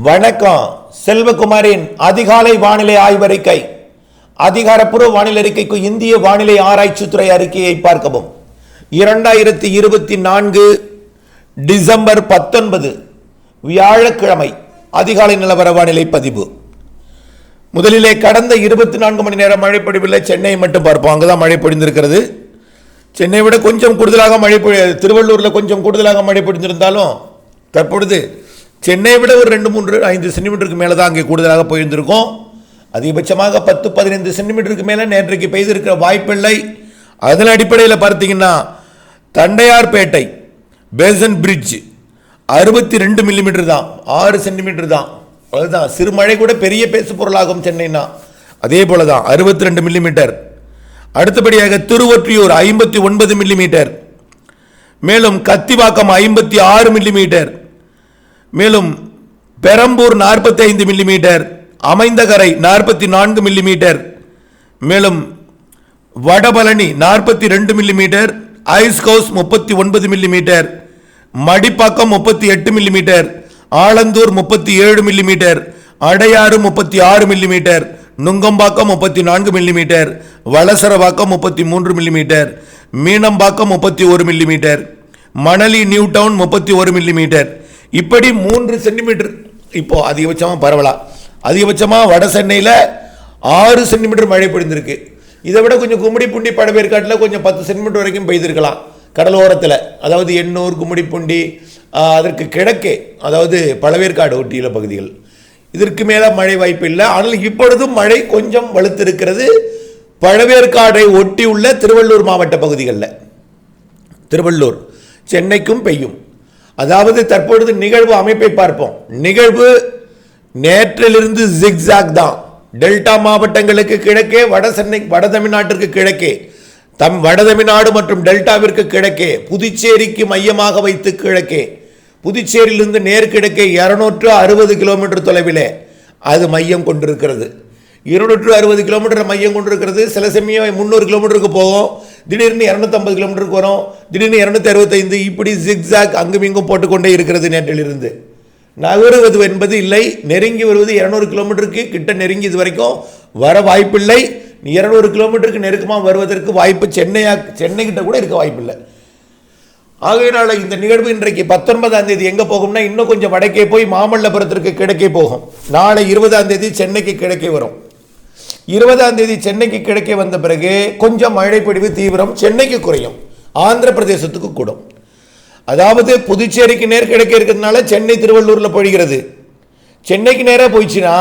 வணக்கம். செல்வகுமாரின் அதிகாலை வானிலை ஆய்வறிக்கை. அதிகாரப்பூர்வ வானிலை அறிக்கைக்கு இந்திய வானிலை ஆராய்ச்சித்துறை அறிக்கையை பார்க்கவும். 2024 டிசம்பர் 19 வியாழக்கிழமை அதிகாலை நிலவர வானிலை பதிவு. முதலிலே கடந்த 24 மணி நேரம் மழை பொழிவில்லை. சென்னையை மட்டும் பார்ப்போம். அங்குதான் மழை பொழிந்திருக்கிறது. சென்னை விட கொஞ்சம் கூடுதலாக மழை திருவள்ளூரில் கொஞ்சம் கூடுதலாக மழை பொழிந்திருந்தாலும் தற்பொழுது சென்னை விட ஒரு 2-3-5 சென்டிமீட்டருக்கு மேலே தான் அங்கே கூடுதலாக போயிருந்திருக்கும். அதிகபட்சமாக 10-15 சென்டிமீட்டருக்கு மேலே நேற்றைக்கு பெய்திருக்கிற வாய்ப்பில்லை. அதன் அடிப்படையில் பார்த்தீங்கன்னா தண்டையார்பேட்டை பேசன் பிரிட்ஜ் 62 மில்லிமீட்டர் தான், 6 சென்டிமீட்டர் தான். அதுதான் சிறு மழை கூட பெரிய பேசு பொருளாகும் சென்னைனா. அதே போல தான் 62 மில்லிமீட்டர். அடுத்தபடியாக திருவொற்றியூர் 59 மில்லிமீட்டர், மேலும் கத்திவாக்கம் 56 மில்லிமீட்டர், மேலும் பெரம்பூர் 45 மில்லிமீட்டர், அமைந்தகரை 44 மில்லிமீட்டர், மேலும் வடபழனி 42 மில்லிமீட்டர், ஐஸ்கவுஸ் 39 millimetre, Madipakkam 38 millimetre, Alandur 37 millimetre, Adyar 36 millimetre, Nungambakkam 34 millimetre, Valasaravakkam 33 millimetre, Meenambakkam 31 millimetre, Manali New Town 31 millimetre. இப்படி 3 சென்டிமீட்டர். இப்போ அதிகபட்சமாக பரவலாம். அதிகபட்சமாக வட சென்னையில் 6 சென்டிமீட்டர் மழை பொழிந்திருக்கு. இதை விட கொஞ்சம் கும்மிடிப்பூண்டி பழவேற்காட்டில் கொஞ்சம் 10 சென்டிமீட்டர் வரைக்கும் பெய்திருக்கலாம். கடலோரத்தில், அதாவது எண்ணூர், கும்மிடிப்பூண்டி, அதற்கு கிழக்கே, அதாவது பழவேற்காடு ஒட்டியுள்ள பகுதிகள், இதற்கு மேலே மழை வாய்ப்பு இல்லை. ஆனால் இப்பொழுதும் மழை கொஞ்சம் வலுத்திருக்கிறது பழவேற்காடை ஒட்டியுள்ள திருவள்ளூர் மாவட்ட பகுதிகளில். திருவள்ளூர் சென்னைக்கும் பெய்யும். அதாவது தற்பொழுது நிகழ்வு அமைப்பை பார்ப்போம். நிகழ்வு நேற்றிலிருந்து ஜிக்ஸாக் தான். டெல்டா மாவட்டங்களுக்கு கிழக்கே, வட தமிழ்நாட்டிற்கு கிழக்கே, வட தமிழ்நாடு மற்றும் டெல்டாவிற்கு கிழக்கே, புதுச்சேரிக்கு மையமாக வைத்து கிழக்கே, புதுச்சேரியிலிருந்து நேர்கிழக்கே 260 கிலோமீட்டர் தொலைவிலே அது மையம் கொண்டிருக்கிறது. 260 கிலோமீட்டர் மையம் கொண்டிருக்கிறது. சில சமயம் 300 கிலோமீட்டருக்கு போகும், திடீர்னு 250 கிலோமீட்டருக்கு வரும், திடீர்னு 265. இப்படி ஜிக்ஸாக் அங்கும் இங்கும் போட்டுக்கொண்டே இருக்கிறது. நேற்றிலிருந்து நகருவது என்பது இல்லை. நெருங்கி வருவது 200 கிலோமீட்டருக்கு கிட்ட நெருங்கி இது வரைக்கும் வர வாய்ப்பில்லை. 200 கிலோமீட்டருக்கு நெருக்கமாக வருவதற்கு வாய்ப்பு சென்னை கிட்ட கூட இருக்க வாய்ப்பில்லை. ஆகையினால இந்த நிகழ்வு இன்றைக்கு 19ஆம் தேதி எங்கே போகும்னா, இன்னும் கொஞ்சம் வடக்கே போய் மாமல்லபுரத்திற்கு கிழக்கே போகும். நாளை 20ஆம் தேதி சென்னைக்கு கிழக்கே வரும். 20ஆம் தேதி சென்னைக்கு கிழக்கே வந்த பிறகு கொஞ்சம் மழை பொழிவு தீவிரம் சென்னைக்கு குறையும், ஆந்திர பிரதேசத்துக்கு கூடும். அதாவது புதுச்சேரிக்கு நேர்கிழக்கே இருக்கிறதுனால சென்னை திருவள்ளூரில் பொழிகிறது. சென்னைக்கு நேராக போயிடுச்சுன்னா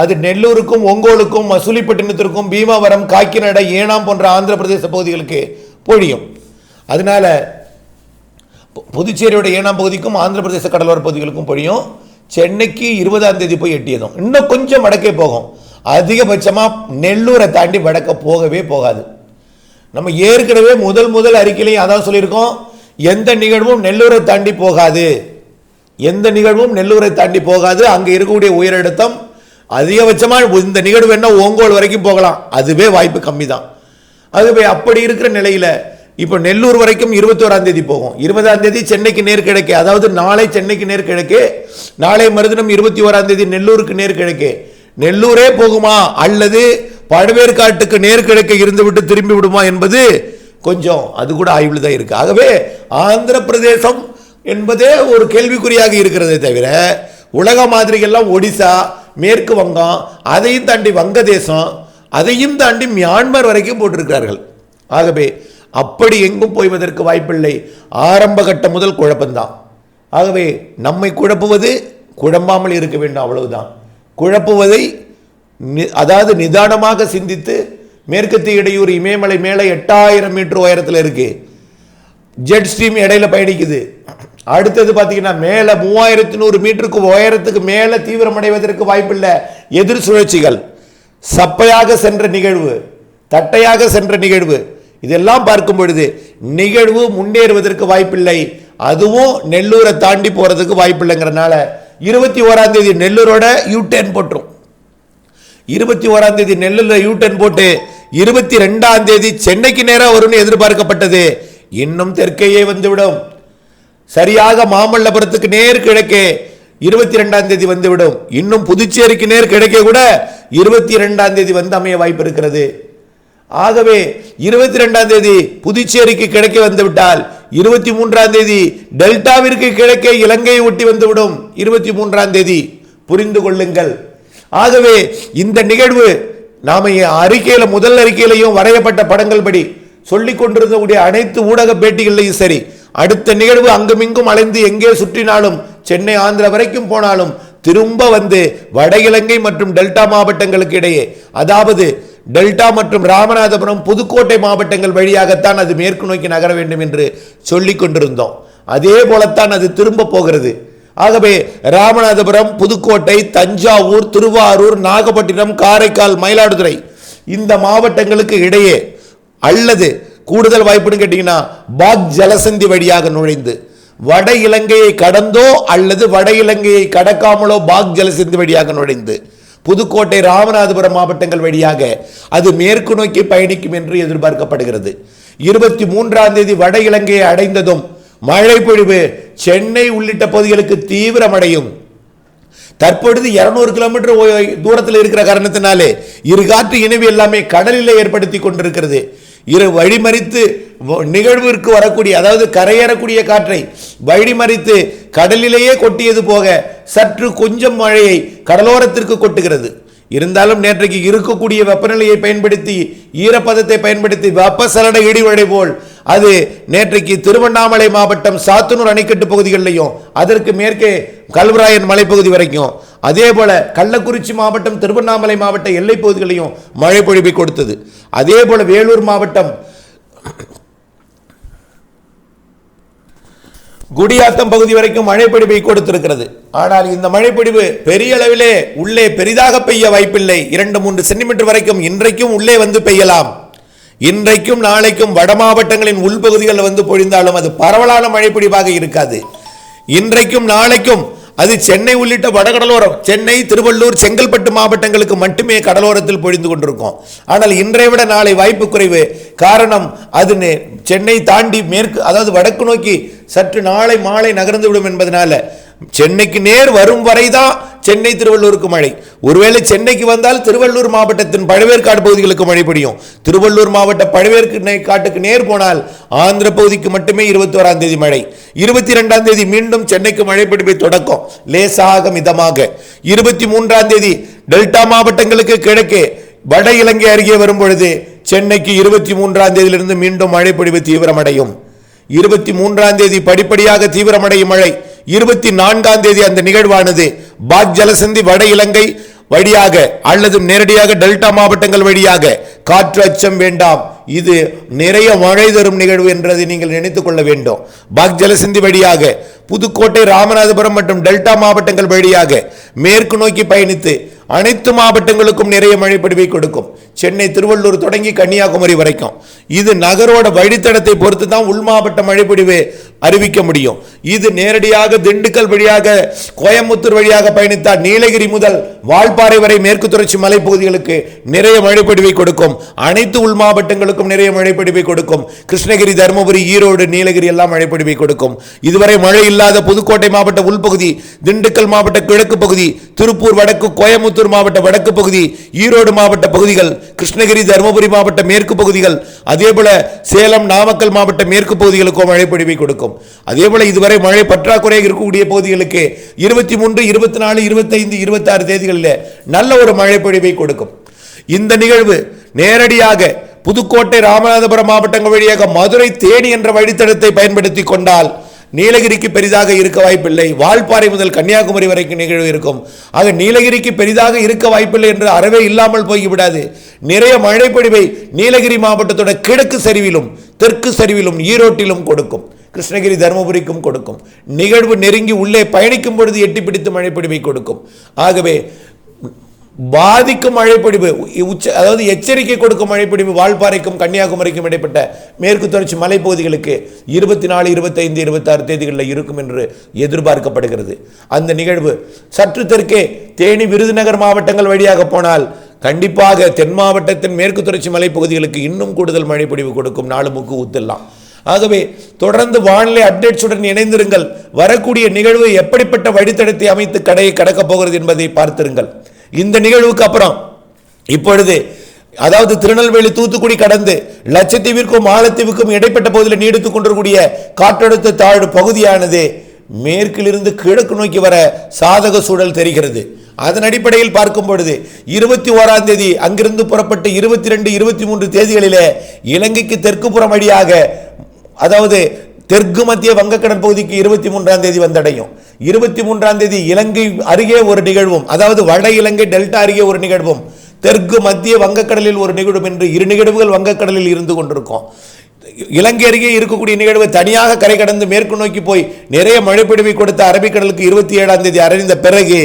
அது நெல்லூருக்கும், ஒங்கோலுக்கும், மசூலிப்பட்டினத்திற்கும், பீமாவரம், காக்கிநாடா, ஏனாம் போன்ற ஆந்திர பிரதேச பகுதிகளுக்கு பொழியும். அதனால புதுச்சேரியோட ஏனாம் பகுதிக்கும் ஆந்திர பிரதேச கடலோர பகுதிகளுக்கும் பொழியும். சென்னைக்கு 20ஆம் தேதி போய் எட்டியதும் இன்னும் கொஞ்சம் வடக்கே போகும். அதிகபட்சமாக நெல்லூரை தாண்டி வடக்க போகவே போகாது. நம்ம ஏற்கனவே முதல் அறிக்கையிலையும் அதான் சொல்லியிருக்கோம், எந்த நிகழ்வும் நெல்லூரை தாண்டி போகாது, எந்த நிகழ்வும் நெல்லூரை தாண்டி போகாது. அங்கே இருக்கக்கூடிய உயரழுத்தம் அதிகபட்சமாக இந்த நிகழ்வு என்ன ஓங்கோல் வரைக்கும் போகலாம், அதுவே வாய்ப்பு கம்மி தான். அதுவே அப்படி இருக்கிற நிலையில் இப்போ நெல்லூர் வரைக்கும் 21ஆம் தேதி போகும். 20ஆம் தேதி சென்னைக்கு நேர்கிழக்கே, அதாவது நாளை சென்னைக்கு நேர்கிழக்கே, நாளை மறுதினம் 21ஆம் தேதி நெல்லூருக்கு நேர்கிழக்கே. நெல்லூரே போகுமா அல்லது பழவேற்காட்டுக்கு நேர்கிழக்கே இருந்துவிட்டு திரும்பி விடுமா என்பது கொஞ்சம் அது கூட ஆய்வில் தான் இருக்கு. ஆகவே ஆந்திர பிரதேசம் என்பதே ஒரு கேள்விக்குறியாக இருக்கிறதே தவிர, உலக மாதிரிகள்லாம் ஒடிசா, மேற்கு வங்கம், அதையும் தாண்டி வங்கதேசம், அதையும் தாண்டி மியான்மர் வரைக்கும் போட்டிருக்கிறார்கள். ஆகவே அப்படி எங்கும் போய்வதற்கு வாய்ப்பில்லை. ஆரம்ப கட்டம் முதல் குழப்பம்தான். ஆகவே நம்மை குழப்புவது குழம்பாமல் இருக்க வேண்டும், அவ்வளவுதான். குழப்புவதை அதாவது நிதானமாக சிந்தித்து, மேற்கத்திய இடையூர் இமயமலை மேலே 8000 மீட்டர் உயரத்தில் இருக்கு, ஜெட் ஸ்ட்ரீம் இடையில பயணிக்குது. அடுத்தது பார்த்தீங்கன்னா மேலே 3100 மீட்டருக்கு உயரத்துக்கு மேலே தீவிரமடைவதற்கு வாய்ப்பில்லை. எதிர் சுழற்சிகள், சப்பையாக சென்ற நிகழ்வு, தட்டையாக சென்ற நிகழ்வு, இதெல்லாம் பார்க்கும் பொழுது நிகழ்வு முன்னேறுவதற்கு வாய்ப்பில்லை. அதுவும் நெல்லூரை தாண்டி போறதுக்கு வாய்ப்பில்லைங்கிறதுனால 21ஆம் தேதி நெல்லூரோட யூடர்ன் போட்டுரும். 21ஆம் தேதி நெல்லூரில் யூடர்ன் போட்டு 22ஆம் தேதி சென்னைக்கு நேராக வரும்னு எதிர்பார்க்கப்பட்டது. இன்னும் தெற்கையே வந்துவிடும். சரியாக மாமல்லபுரத்துக்கு நேர் கிழக்கே 22ஆம் தேதி வந்துவிடும். இன்னும் புதுச்சேரிக்கு நேர் கிடைக்க கூட 22ஆம் தேதி வந்து அமைய வாய்ப்பு இருக்கிறது. ஆகவே 22ஆம் தேதி புதுச்சேரிக்கு கிடைக்க வந்துவிட்டால் 23ஆம் தேதி டெல்டாவிற்கு கிடைக்க இலங்கையை ஒட்டி வந்துவிடும். 23ஆம் தேதி புரிந்து கொள்ளுங்கள். ஆகவே இந்த நிகழ்வு நாம அறிக்கையில முதல் அறிக்கையிலையும் வரையப்பட்ட படங்கள் படி சொல்லிக் கொண்டிருந்தக்கூடிய அனைத்து ஊடக பேட்டிகளையும் சரி, அடுத்த நிகழ்வு அங்குமிங்கும் அலைந்து எங்கே சுற்றினாலும் சென்னை ஆந்திரா வரைக்கும் போனாலும் திரும்ப வந்து வட இலங்கை மற்றும் டெல்டா மாவட்டங்களுக்கு இடையே, அதாவது டெல்டா மற்றும் ராமநாதபுரம் புதுக்கோட்டை மாவட்டங்கள் வழியாகத்தான் அது மேற்கு நோக்கி நகர வேண்டும் என்று சொல்லிக் கொண்டிருந்தோம். அதே போலத்தான் அது திரும்ப போகிறது. ஆகவே ராமநாதபுரம், புதுக்கோட்டை, தஞ்சாவூர், திருவாரூர், நாகப்பட்டினம், காரைக்கால், மயிலாடுதுறை இந்த மாவட்டங்களுக்கு இடையே அல்லது கூடுதல் வாய்ப்புன்னு கேட்டீங்கன்னா பாக் ஜலசந்தி வழியாக நுழைந்து வட இலங்கையை கடந்தோ அல்லது வட இலங்கையை கடக்காமலோ பாக் ஜலசந்தி வழியாக நுழைந்து புதுக்கோட்டை, ராமநாதபுரம் மாவட்டங்கள் வழியாக அது மேற்கு நோக்கி பயணிக்கும் என்று எதிர்பார்க்கப்படுகிறது. 23ஆம் தேதி வட இலங்கையை அடைந்ததும் மழை பொழிவு சென்னை உள்ளிட்ட பகுதிகளுக்கு தீவிரமடையும். தற்பொழுது 200 கிலோமீட்டர் தூரத்தில் இருக்கிற காரணத்தினாலே இரு காற்று இணைவு எல்லாமே கடலில் ஏற்படுத்தி கொண்டிருக்கிறது. இரு வழிமறித்து நிகழ்விற்கு வரக்கூடிய, அதாவது கரையேறக்கூடிய காற்றை வழிமறித்து கடலிலேயே கொட்டியது போக சற்று கொஞ்சம் மழையை கடலோரத்திற்கு கொட்டுகிறது. இருந்தாலும் நேற்றைக்கு இருக்கக்கூடிய வெப்பநிலையை பயன்படுத்தி, ஈரப்பதத்தை பயன்படுத்தி வெப்பசலன இடிமழை போல் அது நேற்றைக்கு திருவண்ணாமலை மாவட்டம் சாத்தனூர் அணைக்கட்டு பகுதிகளிலையும் அதற்கு மேற்கே கல்வராயன் மலைப்பகுதி வரைக்கும், அதே போல கள்ளக்குறிச்சி மாவட்டம், திருவண்ணாமலை மாவட்ட எல்லை பகுதிகளையும் மழை பொழிவை கொடுத்தது. அதே போல வேலூர் மாவட்டம் குடியாத்தம் பகுதி வரைக்கும் மழைப்பொழிவை கொடுத்திருக்கிறது. ஆனால் இந்த மழைப்பொழிவு பெரிய அளவிலே உள்ளே பெரிதாக பெய்ய வாய்ப்பில்லை. 2-3 சென்டிமீட்டர் வரைக்கும் இன்றைக்கும் உள்ளே வந்து பெய்யலாம். இன்றைக்கும் நாளைக்கும் வட மாவட்டங்களின் உள்பகுதிகளில் வந்து பொழிந்தாலும் அது பரவலான மழைப்பொழிவாக இருக்காது. இன்றைக்கும் நாளைக்கும் அது சென்னை உள்ளிட்ட வடகடலோரம், சென்னை, திருவள்ளூர், செங்கல்பட்டு மாவட்டங்களுக்கு மட்டுமே கடலோரத்தில் பொழிந்து கொண்டிருக்கும். ஆனால் இன்றைய விட நாளை வாய்ப்பு குறைவு. காரணம், அது சென்னை தாண்டி மேற்கு, அதாவது வடக்கு நோக்கி சற்று நாளை மாலை நகர்ந்து விடும் என்பதனால சென்னைக்கு நேர் வரும் வரைதான் சென்னை திருவள்ளூருக்கு மழை. ஒருவேளை சென்னைக்கு வந்தால் திருவள்ளூர் மாவட்டத்தின் பழவேற்காடு பகுதிகளுக்கு மழை பெய்யும். திருவள்ளூர் மாவட்ட பழவேற்காட்டுக்கு நேர் போனால் ஆந்திர பகுதிக்கு மட்டுமே 21ஆம் தேதி மழை. 22ஆம் தேதி மீண்டும் சென்னைக்கு மழை பொழிவை தொடக்கம், லேசாக மிதமாக. 23ஆம் தேதி டெல்டா மாவட்டங்களுக்கு கிழக்கே வட இலங்கை அருகே வரும் பொழுது சென்னைக்கு 23ஆம் தேதியிலிருந்து மீண்டும் மழை பொழிவு தீவிரமடையும். 23ஆம் தேதி படிப்படியாக தீவிரமடையும் மழை. 24ஆம் தேதி அந்த நிகழ்வானது பாக் ஜலசந்தி வட இலங்கை வழியாக அல்லது நேரடியாக டெல்டா மாவட்டங்கள் வழியாக காற்று அச்சம் வேண்டாம். இது நிறைய மழை தரும் நிகழ்வு என்றதை நீங்கள் நினைத்துக் கொள்ள வேண்டும். பாக் ஜலசந்தி வழியாக புதுக்கோட்டை, ராமநாதபுரம் மற்றும் டெல்டா மாவட்டங்கள் வழியாக மேற்கு நோக்கி பயணித்து அனைத்து மாவட்டங்களுக்கும் நிறைய மழை பொழிவை கொடுக்கும். சென்னை, திருவள்ளூர் தொடங்கி கன்னியாகுமரி வரைக்கும் இது நகரோட வழித்தடத்தை பொறுத்து தான் உள் மாவட்ட மழை பொழிவு அறிவிக்க முடியும். இது நேரடியாக திண்டுக்கல் வழியாக கோயம்புத்தூர் வழியாக பயணித்தால் நீலகிரி முதல் வால்பாறை வரை மேற்கு தொடர்ச்சி மலைப்பகுதிகளுக்கு நிறைய மழை பொழிவை கொடுக்கும். அனைத்து உள் மாவட்டங்களுக்கும் நிறைய மழை பொழிவை கொடுக்கும். கிருஷ்ணகிரி, தருமபுரி, ஈரோடு, நீலகிரி எல்லாம் மழை பொழிவை கொடுக்கும். இதுவரை மழை இல்லாத புதுக்கோட்டை மாவட்ட உள்பகுதி, திண்டுக்கல் மாவட்ட கிழக்கு பகுதி, திருப்பூர் வடக்கு, கோயம்புத்தூர் மாவட்ட வடக்கு பகுதி, ஈரோடு மாவட்ட பகுதிகள், கிருஷ்ணகிரி, தருமபுரி மாவட்ட மேற்கு பகுதிகள், அதேபோல சேலம், நாமக்கல் மாவட்ட மேற்கு பகுதிகளுக்கும் மழை பொழிவை கொடுக்கும். அதேபோல இதுவரை மழை பற்றாக்குறையாக இருக்கக்கூடிய பகுதிகளுக்கு 23, 24, 25, 26 தேதிகளில் நல்ல ஒரு மழை பொழிவை கொடுக்கும். இந்த நிகழ்வு நேரடியாக புதுக்கோட்டை, ராமநாதபுரம் மாவட்டங்கள் வழியாக மதுரை, தேனி என்ற வழித்தடத்தை பயன்படுத்தி கொண்டால் நீலகிரிக்கு பெரிதாக இருக்க வாய்ப்பில்லை. வால்பாறை முதல் கன்னியாகுமரி வரைக்கும் நிகழ்வு இருக்கும். ஆக நீலகிரிக்கு பெரிதாக இருக்க வாய்ப்பில்லை என்று அறவே இல்லாமல் போய்விடாது. நிறைய மழை பொழிவை நீலகிரி மாவட்டத்தோட கிழக்கு சரிவிலும் தெற்கு சரிவிலும் ஈரோட்டிலும் கொடுக்கும். கிருஷ்ணகிரி, தருமபுரிக்கும் கொடுக்கும். நிகழ்வு நெருங்கி உள்ளே பயணிக்கும் பொழுது எட்டி பிடித்து மழை பொழிவை கொடுக்கும். ஆகவே பாதிக்கும் மழைப்பொழிவு, அதாவது எச்சரிக்கை கொடுக்கும் மழைப்பொழிவு வால்பாறைக்கும் கன்னியாகுமரிக்கும் இடைப்பட்ட மேற்கு தொடர்ச்சி மலைப்பகுதிகளுக்கு 24, 25, 26 தேதிகளில் இருக்கும் என்று எதிர்பார்க்கப்படுகிறது. அந்த நிகழ்வு சற்று தெற்கே தேனி, விருதுநகர் மாவட்டங்கள் வழியாக போனால் கண்டிப்பாக தென் மாவட்டத்தின் மேற்கு தொடர்ச்சி மலைப்பகுதிகளுக்கு இன்னும் கூடுதல் மழைப்பொழிவு கொடுக்கும். 4 முக்கு ஊத்தலாம். ஆகவே தொடர்ந்து வானிலை அப்டேட்ஸுடன் இணைந்திருங்கள். வரக்கூடிய நிகழ்வு எப்படிப்பட்ட வழித்தடத்தை அமைத்து கடையை கடக்கப் போகிறது என்பதை பார்த்திருங்கள். இந்த நிகழ்வுக்கு அப்புறம் இப்பொழுது அதாவது திருநெல்வேலி தூத்துக்குடி கடந்து லட்சத்தீவிற்கும் மாலத்தீவுக்கும் இடைப்பட்ட பகுதியில் நீடித்துக் கொண்டிருக்கூடிய காற்றழுத்த தாழ்வு பகுதியானது மேற்கிலிருந்து கிழக்கு நோக்கி வர சாதக சூழல் தெரிகிறது. அதன் அடிப்படையில் பார்க்கும் பொழுது 21ஆம் தேதி அங்கிருந்து புறப்பட்டு 22, 23 தேதிகளிலே இலங்கைக்கு தெற்கு புறம் வழியாக அதாவது தெற்கு மத்திய வங்கக்கடல் பகுதிக்கு 23ஆம் தேதி வந்தடையும். 23ஆம் தேதி இலங்கை அருகே ஒரு நிகழ்வும், அதாவது வட இலங்கை டெல்டா அருகே ஒரு நிகழ்வும், தெற்கு மத்திய வங்கக்கடலில் ஒரு நிகழ்வும் என்று 2 நிகழ்வுகள் வங்கக்கடலில் இருந்து கொண்டிருக்கும். இலங்கை அருகே இருக்கக்கூடிய நிகழ்வு தனியாக கரை கடந்து மேற்கு நோக்கி போய் நிறைய மழைப்பொழிவை கொடுத்த அரபிக்கடலுக்கு 27ஆம் தேதி அறிந்த பிறகு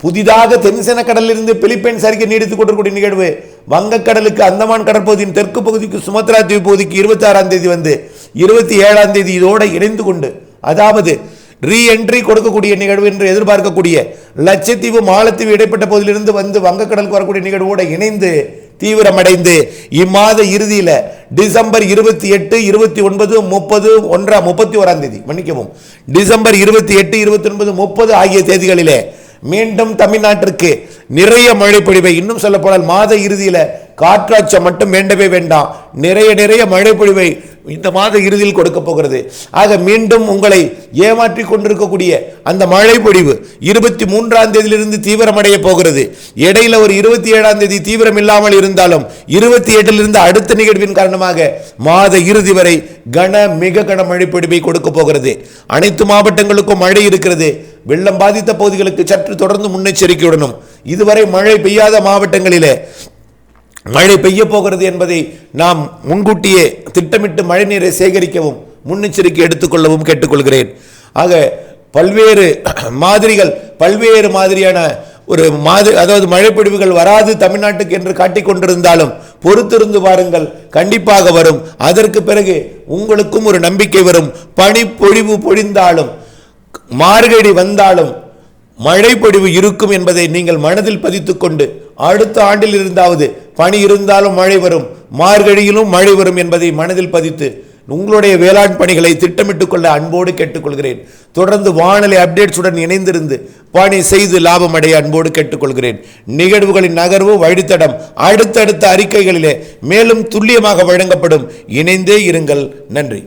புதிதாக தென்சென கடலிலிருந்து பிலிப்பைன்ஸ் அருகே நீடித்துக் கொண்டிருக்கூடிய நிகழ்வு வங்கக்கடலுக்கு அந்தமான் கடற்பகுதியின் தெற்கு பகுதிக்கு சுமத்ரா தீவு பகுதிக்கு 26ஆம் தேதி வந்து 27ஆம் தேதி இதோடு இணைந்து கொண்டு, அதாவது ரீஎன்ட்ரி கொடுக்கக்கூடிய நிகழ்வு என்று எதிர்பார்க்கக்கூடிய லட்சத்தீவு மாலத்தீவு இடைப்பட்ட பகுதியிலிருந்து வந்து வங்கக்கடலுக்கு வரக்கூடிய நிகழ்வோடு இணைந்து தீவிரமடைந்து இம்மாத இறுதியில் டிசம்பர் 28, 29, 30, 31ஆம் தேதி மன்னிக்கவும் டிசம்பர் 28, 29, 30 ஆகிய தேதிகளிலே மீண்டும் தமிழ்நாட்டிற்கு நிறைய மழை பொழிவை, இன்னும் சொல்ல போனால் மாத இறுதியில் காற்றாட்சம் மட்டும் வேண்டவே வேண்டாம், நிறைய மழை பொழிவை இந்த மாத இறுதியில் கொடுக்க போகிறது. ஆக மீண்டும் உங்களை ஏமாற்றி கொண்டிருக்கக்கூடிய அந்த மழை பொழிவு 23ஆம் தேதியிலிருந்து தீவிரமடைய போகிறது. இடையில ஒரு 27ஆம் தேதி தீவிரம் இல்லாமல் இருந்தாலும் 28லிருந்து அடுத்த நிகழ்வின் காரணமாக மாத இறுதி வரை மிக கன மழை பொழிவை கொடுக்க போகிறது. அனைத்து மாவட்டங்களுக்கும் மழை இருக்கிறது. வெள்ளம் பாதித்த பகுதிகளுக்கு சற்று தொடர்ந்து முன்னெச்சரிக்கையுடனும், இதுவரை மழை பெய்யாத மாவட்டங்களிலே மழை பெய்ய போகிறது என்பதை நாம் முன்கூட்டியே திட்டமிட்டு மழை நீரை சேகரிக்கவும் முன்னெச்சரிக்கை எடுத்துக்கொள்ளவும் கேட்டுக்கொள்கிறேன். ஆக பல்வேறு மாதிரியான ஒரு அதாவது மழைப்பொழிவுகள் வராது தமிழ்நாட்டுக்கு என்று காட்டிக் கொண்டிருந்தாலும் பொறுத்திருந்து பாருங்கள், கண்டிப்பாக வரும். அதற்கு பிறகு உங்களுக்கும் ஒரு நம்பிக்கை வரும். பனிப்பொழிவு பொழிந்தாலும் மார்கழி வந்தாலும் மழை பொழிவு இருக்கும் என்பதை நீங்கள் மனதில் பதித்துக் கொண்டு அடுத்த ஆண்டில் இருந்தாவது பனி இருந்தாலும் மழை வரும், மார்கழியிலும் மழை வரும் என்பதை மனதில் பதித்து உங்களுடைய வேளாண் பணிகளை திட்டமிட்டுக் கொள்ள அன்போடு கேட்டுக்கொள்கிறேன். தொடர்ந்து வானிலை அப்டேட்ஸுடன் இணைந்திருந்து பணி செய்து லாபம் அடைய அன்போடு கேட்டுக்கொள்கிறேன். நிகழ்வுகளின் நகர்வு வழித்தடம் அடுத்தடுத்த அறிக்கைகளிலே மேலும் துல்லியமாக வழங்கப்படும். இணைந்தே இருங்கள். நன்றி.